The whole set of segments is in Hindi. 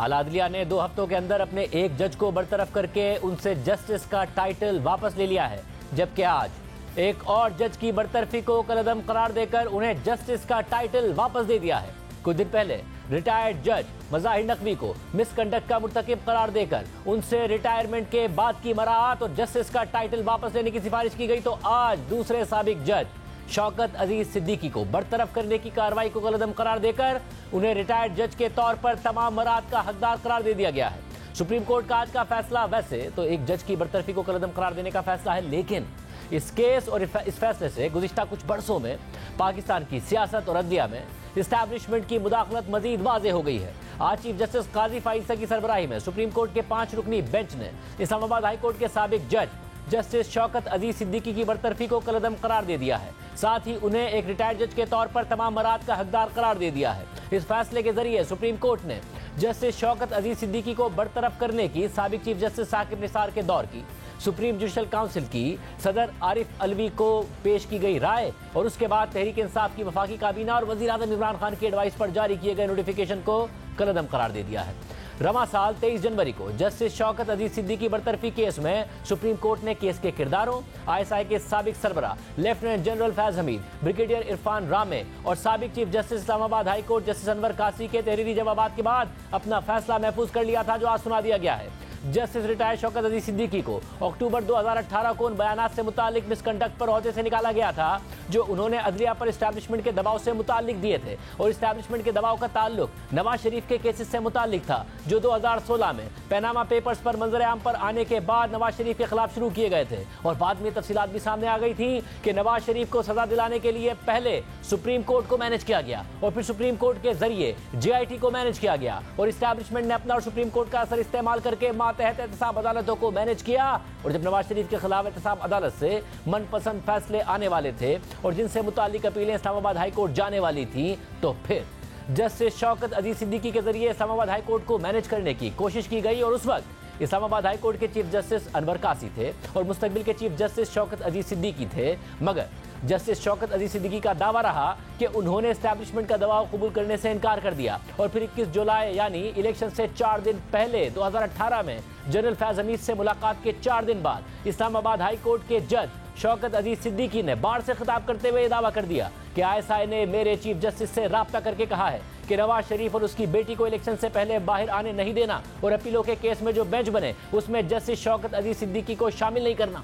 आला अदलिया ने 2 हफ्तों के अंदर अपने एक जज को बरतरफ करके उनसे जस्टिस का टाइटल वापस ले लिया है, जबकि आज एक और जज की बरतरफी को कलअदम करार देकर उन्हें जस्टिस का टाइटल वापस दे दिया है। कुछ दिन पहले रिटायर्ड जज मज़ाहिर नकवी को मिसकंडक्ट का मुर्तकिब करार देकर उनसे रिटायरमेंट के बाद की मराहत और जस्टिस का टाइटल वापस लेने की सिफारिश की गई, तो आज दूसरे साबिक जज शौकत अजीज सिद्दीकी को बरतरफ करने की कार्रवाई को कलअदम करार देकर उन्हें रिटायर्ड जज के तौर पर तमाम मराहत का हकदार करार दे दिया गया है। सुप्रीम कोर्ट का आज का फैसला वैसे तो एक जज की बरतरफी को कलअदम करार देने का फैसला है, लेकिन इस केस और इस फैसले से गुज़िश्ता कुछ बरसों में पाकिस्तान की सियासत और अदलिया में इस्टेब्लिशमेंट की मुदाखलत मजीद वाज़ेह हो गई है। आज चीफ जस्टिस काजी फाइज़ की सरबराही में सुप्रीम कोर्ट के 5 रुकनी बेंच ने इस्लामाबाद हाई कोर्ट के साबिक जज जस्टिस शौकत अजीज सिद्दीकी की बरतरफी को कलअदम करार दे दिया है। साथ ही उन्हें एक रिटायर्ड जज के तौर पर तमाम मराहत का हकदार करार दे दिया है। इस फैसले के जरिए सुप्रीम कोर्ट ने जस्टिस शौकत अजीज सिद्दीकी को बरतरफ करने की साबिक चीफ जस्टिस साकिब निसार के दौर की सुप्रीम जुडिशल काउंसिल की सदर आरिफ अलवी को पेश की गई राय और उसके बाद तहरीक इंसाफ की वफाकी काबीना और वज़ीर आज़म इमरान खान की एडवाइस पर जारी किए गए नोटिफिकेशन को कलअदम करार दे दिया है। रवा साल 23 जनवरी को जस्टिस शौकत अजीज सिद्दीकी बरतरफी केस में सुप्रीम कोर्ट ने केस के किरदारों, ISI के साबिक सरबरा lieutenant general Faiz Hameed, brigadier Irfan Ramay और साबिक chief justice Islamabad high court justice Anwar Kasi के तहरीरी जवाबात के बाद अपना फैसला महफूज कर लिया था, जो आज सुना दिया गया है। जस्टिस रिटायर्ड शौकत अजीज सिद्दीकी को अक्टूबर 2018 को उन बयानात से मुतालिक मिसकंडक्ट पर ओहदे से निकाला गया था जो उन्होंने अदलिया पर इस्टेब्लिशमेंट के दबाव से मुतालिक दिए थे, और इस्टेब्लिशमेंट के दबाव का ताल्लुक नवाज शरीफ के केसेस से मुतालिक था जो 2016 में पैनामा पेपर्स पर मंजर आम पर आने के बाद नवाज शरीफ के खिलाफ शुरू किए गए थे। और बाद में तफसीलात भी सामने आ गई थी कि नवाज शरीफ को सजा दिलाने के लिए पहले सुप्रीम कोर्ट को मैनेज किया गया और फिर सुप्रीम कोर्ट के जरिए JIT को मैनेज किया गया, और इस्टेब्लिशमेंट ने अपना और सुप्रीम कोर्ट का असर इस्तेमाल करके मातहत एहतसाब अदालतों को मैनेज किया। और जब नवाज शरीफ के खिलाफ एहतसाब अदालत से मनपसंद फैसले आने वाले थे और जिनसे मुतालिक अपीलें इस्लामाबाद हाई कोर्ट जाने वाली थी, तो फिर जस्टिस शौकत अजीज सिद्दीकी के जरिए इस्लामाबाद हाई कोर्ट को मैनेज करने की कोशिश की गई। और उस वक्त इस्लामाबाद हाई कोर्ट के चीफ जस्टिस अनवर कासी थे और मुस्तकबिल के चीफ जस्टिस शौकत अजीज सिद्दीकी थे, मगर जस्टिस शौकत अजीज सिद्दीकी का दावा रहा कि उन्होंने एस्टैब्लिशमेंट का दबाव कबूल करने से इनकार कर दिया। और फिर 21 जुलाई यानी इलेक्शन से 4 दिन पहले 2018 में जनरल फैज हमीद से मुलाकात के 4 दिन बाद इस्लामाबाद हाई कोर्ट के जज शौकत अजीज सिद्दीकी ने बाढ़ से खिताब करते हुए दावा कर दिया कि ISI ने मेरे चीफ जस्टिस से राब्ता करके कहा है कि नवाज शरीफ और उसकी बेटी को इलेक्शन से पहले बाहर आने नहीं देना और अपीलों के केस में जो बेंच बने उसमें जस्टिस शौकत अजीज सिद्दीकी को शामिल नहीं करना।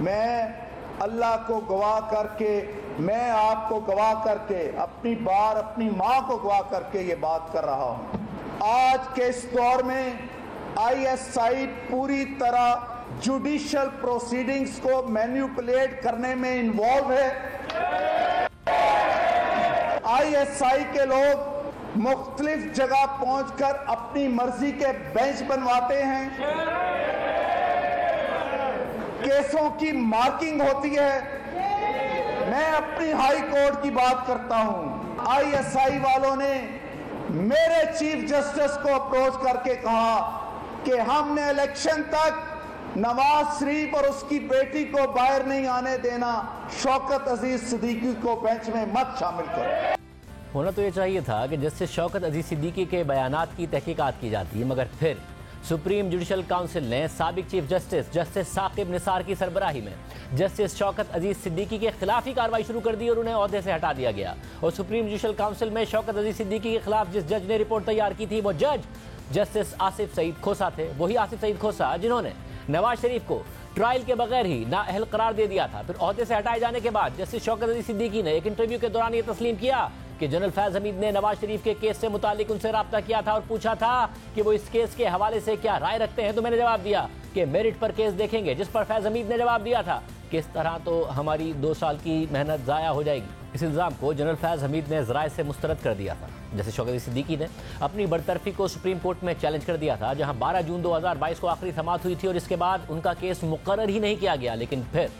मैं अल्लाह को गवाह करके, मैं आपको गवाह करके, अपनी बार अपनी माँ को गवाह करके ये बात कर रहा हूँ। आज के इस दौर में ISI पूरी तरह जुडिशियल प्रोसीडिंग्स को मैनिपुलेट करने में इन्वॉल्व है। ISI के लोग मुख्तलिफ जगह पहुंचकर अपनी मर्जी के बेंच बनवाते हैं, केसों की मार्किंग होती है। मैं अपनी हाई कोर्ट की बात करता हूं, ISI वालों ने मेरे चीफ जस्टिस को अप्रोच करके कहा कि हमने इलेक्शन तक नवाज शरीफ और उसकी बेटी को बाहर नहीं आने देना, शौकत अजीज सिद्दीकी को बेंच में मत शामिल करो। होना तो ये चाहिए था कि जस्टिस शौकत अजीज सिद्दीकी के बयानात की तहकीकात की जाती, मगर फिर सुप्रीम जुडिशल काउंसिल ने साबिक chief justice justice Saqib Nisar की सरबराही में जस्टिस शौकत अजीज सिद्दीकी के खिलाफ ही कार्रवाई शुरू कर दी और उन्हें ओहदे से हटा दिया गया। और सुप्रीम जुडिशल काउंसिल में शौकत अजीज सिद्दीकी के खिलाफ जिस जज ने रिपोर्ट तैयार की थी वो जज जस्टिस आसिफ सईद खोसा थे। वही आसिफ सईद खोसा जिन्होंने नवाज शरीफ को ट्रायल के बगैर ही नाअहल करार दे दिया था। फिर ओहदे से हटाए जाने के बाद जस्टिस शौकत अजीज सिद्दीकी ने एक इंटरव्यू के दौरान ये तस्लीम किया कि जनरल फैज हमीद ने नवाज शरीफ के केस से मुतालिक उनसे राब्ता किया था और पूछा था कि वो इस केस के हवाले से क्या राय रखते हैं, तो मैंने जवाब दिया कि मेरिट पर केस देखेंगे, जिस पर फैज हमीद ने जवाब दिया था कि इस तरह तो हमारी 2 साल की मेहनत ज़ाया हो जाएगी। इस इल्ज़ाम को जनरल फैज हमीद ने ज़राए से मुस्तरद कर दिया था। जैसे शौकत सिद्दीकी ने अपनी बरतरफी को सुप्रीम कोर्ट में चैलेंज कर दिया था, जहां 12 जून 2022 को आखिरी समाअत हुई थी और इसके बाद उनका केस मुकर्रर ही नहीं किया गया। लेकिन फिर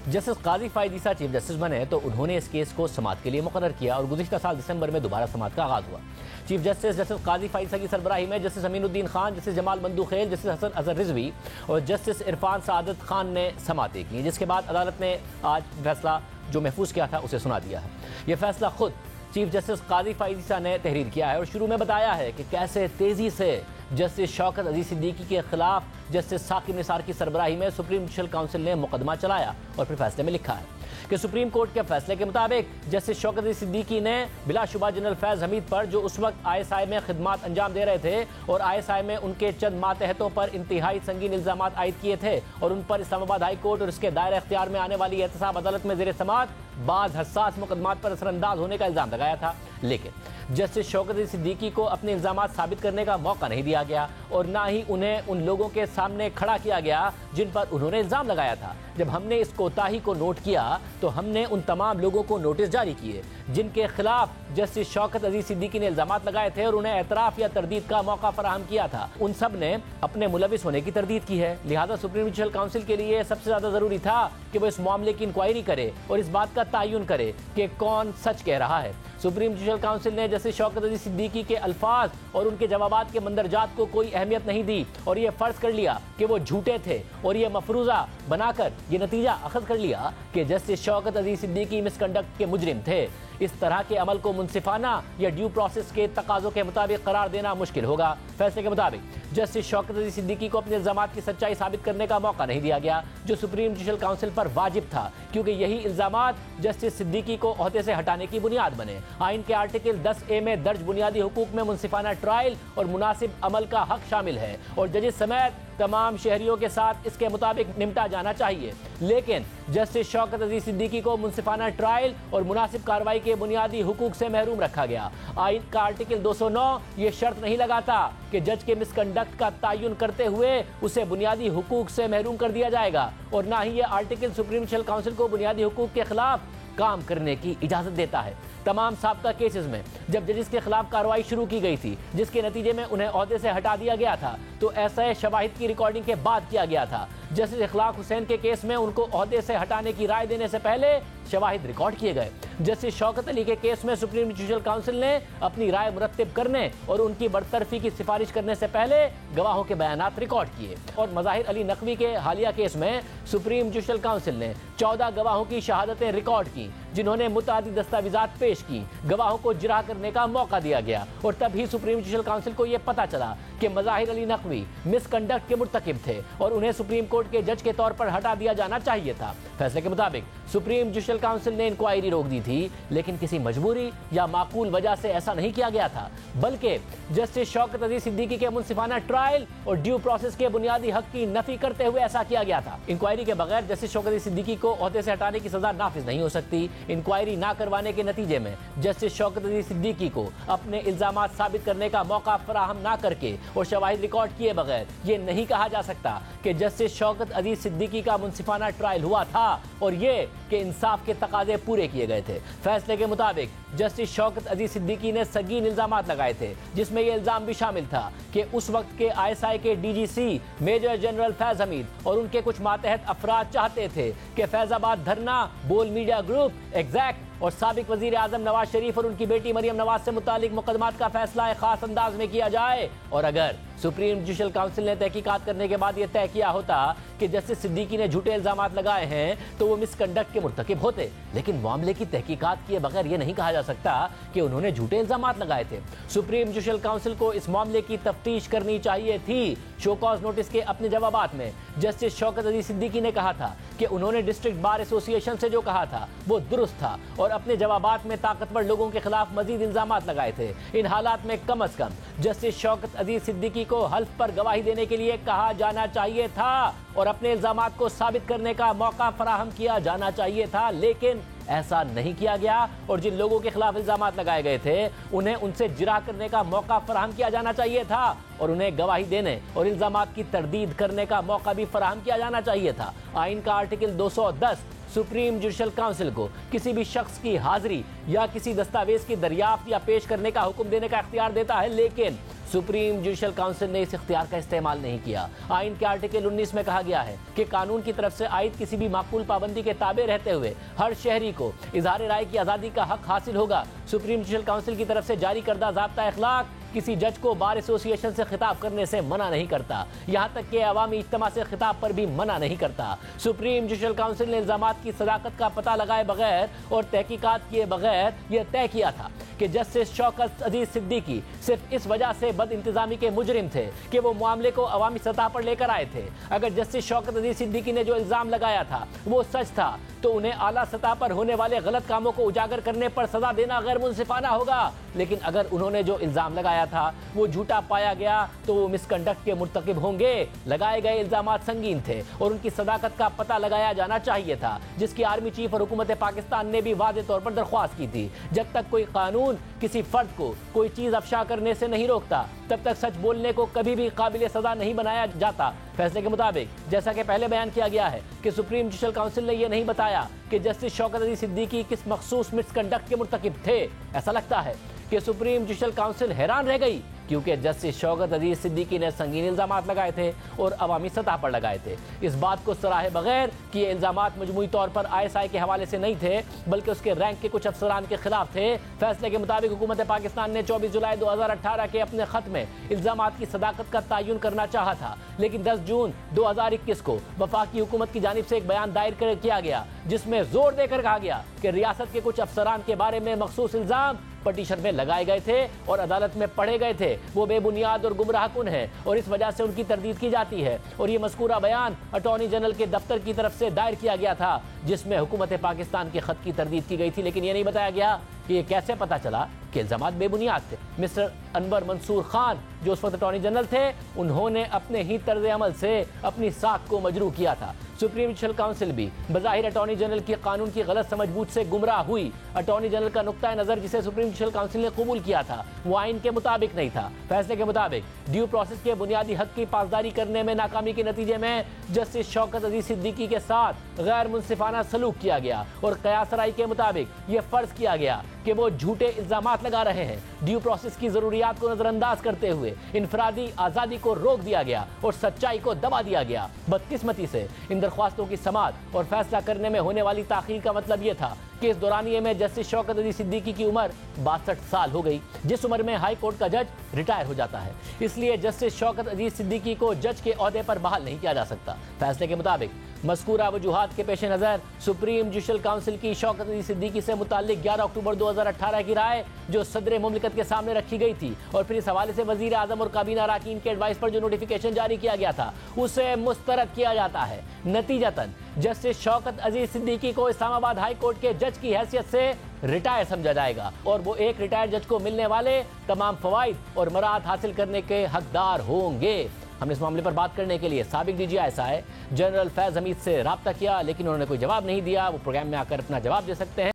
जस्टिस काजी फाइज़ ईसा चीफ जस्टिस बने तो उन्होंने इस केस को समाअत के लिए मुकर्रर किया और गुज़िश्ता साल दिसंबर में दोबारा समाअत का आगाज़ हुआ। Chief justice justice Qazi Faez Isa की सरबराही में justice Aminuddin Khan, justice Jamal Mandokhel, justice Hasan Azhar Rizvi और जस्टिस इरफान सादत खान ने समाअतें की, जिसके बाद अदालत ने आज फैसला जो महफूज किया था उसे सुना दिया है। यह फैसला खुद चीफ जस्टिस काजी फाइज़ा ने तहरीर किया है और शुरू में बताया है कि कैसे तेजी से जस्टिस शौकत अजीज सिद्दीकी के खिलाफ जस्टिस साकिब निसार की सरबराही में सुप्रीम जुडिशल काउंसिल ने मुकदमा चलाया और फिर फैसले में लिखा है कि सुप्रीम कोर्ट के फैसले के मुताबिक जस्टिस शौकत अजीज सिद्दीकी ने बिलाशुबा जनरल फैज हमीद पर, जो उस वक्त ISI में खिदमात अंजाम दे रहे थे और ISI में उनके चंद मातहतों पर इंतहाई संगीन इल्जाम आयद किए थे और उन पर इस्लामाबाद हाई कोर्ट और उसके दायरा इख्तियार में आने वाली एहतसाब अदालत में जेर समात बाज़ हसास मुकदमात पर असरअंदाज होने का इल्जाम लगाया था। लेकिन जस्टिस शौकत अजीज सिद्दीकी को अपने इल्जामात साबित करने का मौका नहीं दिया गया और ना ही उन्हें उन लोगों के सामने खड़ा किया गया जिन पर उन्होंने इल्जाम लगाया था। जब हमने इस कोताही को नोट किया तो हमने उन तमाम लोगों को नोटिस जारी किए जिनके खिलाफ जस्टिस शौकत अजीज सिद्दीकी ने इल्जामात लगाए थे और उन्हें एतराफ़ या तरदीद का मौका फराहम किया था। उन सब ने अपने मुलविस होने की तरदीद की है। लिहाजा सुप्रीम जुडिशल काउंसिल के लिए सबसे ज़्यादा ज़रूरी था कि वो इस मामले की इंक्वायरी करे और इस बात का तयन करे कि कौन सच कह रहा है। सुप्रीम जुडिशल काउंसिल ने जस्टिस शौकत अजीज सिद्दीकी के अल्फाज और उनके जवाबात के मंदरजात को कोई अहमियत नहीं दी और ये फ़र्ज कर लिया कि वो झूठे थे और ये मफरूज़ा बनाकर ये नतीजा अखज़ कर लिया कि जस्टिस शौकत अजीज सिद्दीकी मिसकंडक्ट के मुजरिम थे। इस तरह के अमल को मुनसिफाना या ड्यू प्रोसेस के तकाज़ों के मुताबिक करार देना मुश्किल होगा। फैसले के मुताबिक जस्टिस शौकत अजीज सिद्दीकी को अपने इल्जामात की सच्चाई साबित करने का मौका नहीं दिया गया जो सुप्रीम जुडिशल काउंसिल पर वाजिब था, क्योंकि यही इल्जामात जस्टिस सिद्दीकी को ओहदे से हटाने की बुनियाद बने। आइन के आर्टिकल 10A में दर्ज बुनियादी हुकूक में मुनसिफाना ट्रायल और मुनासिब अमल का हक शामिल है और जजेस समेत तमाम शहरियों के साथ इसके मुताबिक निपटा जाना चाहिए। लेकिन जस्टिस शौकत अजीज सिद्दीकी को मुनसिफाना ट्रायल और मुनासिब कार्रवाई के बुनियादी हुकूक से महरूम रखा गया। आइन का आर्टिकल 209 ये शर्त नहीं लगाता कि जज के मिसकंडक्ट का तयन करते हुए उसे बुनियादी हुकूक से महरूम कर दिया जाएगा और ना ही ये आर्टिकल सुप्रीम जुडिशल काउंसिल को बुनियादी हुकूक के खिलाफ काम करने की इजाज़त देता है। तमाम साबका केसेस में जब जजिस के खिलाफ कार्रवाई शुरू की गई थी जिसके नतीजे में उन्हें ओहदे से हटा दिया गया था तो ऐसा शवाहिद की रिकॉर्डिंग के बाद किया गया था। जस्टिस इखलाक हुसैन के केस में उनको ओहदे से हटाने की राय देने से पहले शवाहिद रिकॉर्ड किए गए। जस्टिस शौकत अली के केस में सुप्रीम जुडिशल काउंसिल ने अपनी राय मुरत्तिब करने और उनकी बरतरफी की सिफारिश करने से पहले गवाहों के बयानात रिकॉर्ड किए। और मज़ाहिर अली नकवी के हालिया केस में सुप्रीम जुडिशल काउंसिल ने 14 गवाहों की शहादतें रिकॉर्ड की जिन्होंने मुतादिद दस्तावेजात पेश की। गवाहों को जिरा करने का मौका दिया गया और तभी सुप्रीम जुडिशल काउंसिल को यह पता चला कि मज़ाहिर अली नकवी मिसकंडक्ट के मुर्तकिब थे और उन्हें सुप्रीम कोर्ट के जज के तौर पर हटा दिया जाना चाहिए था। फैसले के मुताबिक सुप्रीम जुडिशल काउंसिल ने इंक्वायरी रोक दी थी, लेकिन किसी मजबूरी या माकूल वजह से ऐसा नहीं किया गया था, बल्कि जस्टिस शौकत अजीज सिद्दीकी के मुनसिफाना ट्रायल और ड्यू प्रोसेस के बुनियादी हक की नफी करते हुए ऐसा किया गया था। इंक्वायरी के बगैर जस्टिस शौकत अजीज सिद्दीकी को ओहदे से हटाने की सजा नाफिज नहीं हो सकती। इंक्वायरी ना करवाने के नतीजे में जस्टिस शौकत अजीज सिद्दीकी को अपने इल्जामात साबित करने का मौका फराहम ना करके और शवाहिद रिकॉर्ड किए बगैर ये नहीं कहा जा सकता कि जस्टिस शौकत अजीज सिद्दीकी का मुनसिफाना ट्रायल हुआ था और ये कि इंसाफ के तकाजे पूरे किए गए थे। फैसले के मुताबिक जस्टिस शौकत अजीज सिद्दीकी ने संगीन इल्जामात लगाए थे जिसमें यह इल्जाम भी शामिल था कि उस वक्त के ISI के DGC major general Faiz Hameed और उनके कुछ मातहत अफराद चाहते थे कि फैजाबाद धरना, बोल मीडिया ग्रुप, एग्जैक्ट और साबिक वजीर आजम नवाज शरीफ और उनकी बेटी मरियम नवाज से मुतालिक मुकदमात का फैसला एक खास अंदाज में किया जाए। और अगर सुप्रीम जुडिशल काउंसिल ने तहकीकात करने के बाद यह तय किया होता कि जस्टिस सिद्दीकी ने झूठे इल्जामात लगाए हैं तो वो मिसकंडक्ट के मुर्तकिब होते, लेकिन मामले की तहकीकात किए बगैर यह नहीं कहा जा सकता कि उन्होंने झूठे इल्जामात लगाए थे। सुप्रीम जुडिशल काउंसिल को इस मामले की तफ्तीश करनी चाहिए थी। शो कॉज नोटिस के अपने जवाबात में जस्टिस शौकत अजीज सिद्दीकी ने कहा था कि उन्होंने डिस्ट्रिक्ट बार एसोसिएशन से जो कहा था वो दुरुस्त था और अपने जवाबात में ताकतवर लोगों के खिलाफ मजीद इल्जामात लगाए थे। इन हालात में कम अज कम जस्टिस शौकत अजीज सिद्दीकी को हल्फ पर गवाही देने के लिए कहा जाना चाहिए था और अपने इल्जामात को साबित करने का मौका फराहम किया जाना चाहिए था, लेकिन ऐसा नहीं किया गया और जिन लोगों के खिलाफ इल्जामात लगाए गए थे उन्हें उनसे जिरा करने का मौका फराहम किया जाना चाहिए था और उन्हें गवाही देने और इल्जामात की तरदीद करने का मौका भी फराहम किया जाना चाहिए था। आइन का आर्टिकल 210 सुप्रीम जुडिशल काउंसिल को किसी भी शख्स की हाजिरी या किसी दस्तावेज की दरियाफ्त या पेश करने का हुक्म देने का इख्तियार देता है, लेकिन सुप्रीम जुडिशल काउंसिल ने इस इख्तियार का इस्तेमाल नहीं किया। आइन के आर्टिकल 19 में कहा गया है कि कानून की तरफ से आयद किसी भी माकूल पाबंदी के ताबे रहते हुए हर शहरी को इजहार राय की आज़ादी का हक हासिल होगा। सुप्रीम जुडिशल काउंसिल की तरफ से जारी करदा ज़ाब्ता अखलाक किसी जज को बार एसोसिएशन से खिताब करने से मना नहीं करता, यहां तक कि अवामी इज्तिमा से खिताब पर भी मना नहीं करता। सुप्रीम जुडिशल काउंसिल ने इल्जामात की सदाकत का पता लगाए बगैर और तहकीकात किए बगैर यह तय किया था कि जस्टिस शौकत अजीज सिद्दीकी सिर्फ इस वजह से बदइंतजामी के मुजरिम थे कि वो मामले को अवामी सतह पर लेकर आए थे। अगर जस्टिस शौकत अजीज सिद्दीकी ने जो इल्जाम लगाया था वो सच था तो उन्हें आला सतह पर होने वाले गलत कामों को उजागर करने पर सजा देना गैर मुंसिफाना होगा। लेकिन अगर उन्होंने जो इल्जाम लगाया था वो झूठा पाया गया तो वो मिसकंडक्ट के मुर्तकिब होंगे। लगाए गए इल्जामात संगीन थे और उनकी सदाकत का पता लगाया जाना चाहिए था, जिसकी आर्मी चीफ और हुकूमत पाकिस्तान ने भी वाज़ेह तौर पर दरख्वास्त की थी। जब तक कोई कानून किसी फर्द को कोई चीज अफशा करने से नहीं रोकता तब तक सच बोलने को कभी भी काबिल सजा नहीं बनाया जाता। फैसले के मुताबिक जैसा कि पहले बयान किया गया है कि सुप्रीम जुडिशल काउंसिल ने यह नहीं बताया कि जस्टिस शौकत अजीज सिद्दीकी किस मखसूस मिसकंडक्ट के मुर्तकिब थे। ऐसा लगता है कि सुप्रीम जुडिशल काउंसिल हैरान रह गई क्योंकि जस्टिस शौकत अजीज सिद्दीकी ने संगीन इल्जामात लगाए थे और अवामी सतह पर लगाए थे, इस बात को सराहे बगैर कि ये इल्जामात मजमूई तौर पर ISI के हवाले से नहीं थे बल्कि उसके रैंक के कुछ अफसरान के खिलाफ थे। फैसले के मुताबिक हुकूमत पाकिस्तान ने 24 जुलाई 2018 के अपने खत में इल्जामात की सदाकत का तयन करना चाहा था, लेकिन 10 जून 2021 को वफाकी हुकूमत की जानिब से एक बयान दायर किया गया जिसमें जोर देकर कहा गया कि रियासत के कुछ अफसरान के बारे में मखसूस इल्जाम पटिशन में लगाए गए थे और अदालत में पढ़े गए थे, वो बेबुनियाद और गुमराहकुन है और इस वजह से उनकी तरदीद की जाती है। और ये मज़कूरा बयान अटॉर्नी जनरल के दफ्तर की तरफ से दायर किया गया था जिसमें हुकूमत पाकिस्तान के खत की तरदीद की गई थी, लेकिन ये नहीं बताया गया कि ये कैसे पता चला कि इल्जामात बेबुनियाद थे। मिस्टर अनवर मंसूर खान जो उस वक्त अटॉर्नी जनरल थे, उन्होंने अपने ही तर्ज अमल से अपनी साख को मजरू किया था। सुप्रीम जुडिशल काउंसिल भी बज़ाहिर अटॉर्नी जनरल की कानून की गलत समझबूझ से गुमराह हुई। अटॉर्नी जनरल का नुक्ता नज़र जिसे सुप्रीम जुडिशल काउंसिल ने कबूल किया था वो आइन के मुताबिक नहीं था। फैसले के मुताबिक ड्यू प्रोसेस के बुनियादी हक की पासदारी करने में नाकामी के नतीजे में जस्टिस शौकत अजीज सिद्दीकी के साथ गैर मुंसिफाना सलूक किया गया और कयासराई के मुताबिक ये फर्ज किया गया कि वो झूठे इल्जामात लगा रहे हैं। ड्यू प्रोसेस की जरूरियात को नजरअंदाज करते हुए इनफरादी आज़ादी को रोक दिया गया और सच्चाई को दबा दिया गया। बदकिस्मती से इन दरख्वास्तों की समाअत और फैसला करने में होने वाली ताखीर का मतलब ये था कि इस दौरानिये में जस्टिस शौकत अजीज सिद्दीकी की उम्र 62 साल हो गई, जिस उम्र में हाई कोर्ट का जज रिटायर हो जाता है। इसलिए जस्टिस शौकत अजीज सिद्दीकी को जज के ओहदे पर बहाल नहीं किया जा सकता। फैसले के मुताबिक मज़कूरा वजूहात के पेश नज़र सुप्रीम जुडिशल काउंसिल की शौकत अजीज सिद्दीकी से मुताल्लिक 11 अक्टूबर 2018 की राय जो सदर मुमलिकत के सामने रखी गई थी और फिर इस हवाले से वज़ीर आज़म और काबीना अरकान के एडवाइस पर जो नोटिफिकेशन जारी किया गया था उसे मुस्तरद किया जाता है। नतीजतन जस्टिस शौकत अजीज सिद्दीकी को इस्लामाबाद हाई कोर्ट के जज की हैसियत से रिटायर समझा जाएगा और वो एक रिटायर्ड जज को मिलने वाले तमाम फवाइद और मराहत हासिल करने के हकदार होंगे। हमने इस मामले पर बात करने के लिए साबिक DG ISI general Faiz Hamid से रब्ता किया, लेकिन उन्होंने कोई जवाब नहीं दिया। वो प्रोग्राम में आकर अपना जवाब दे सकते हैं।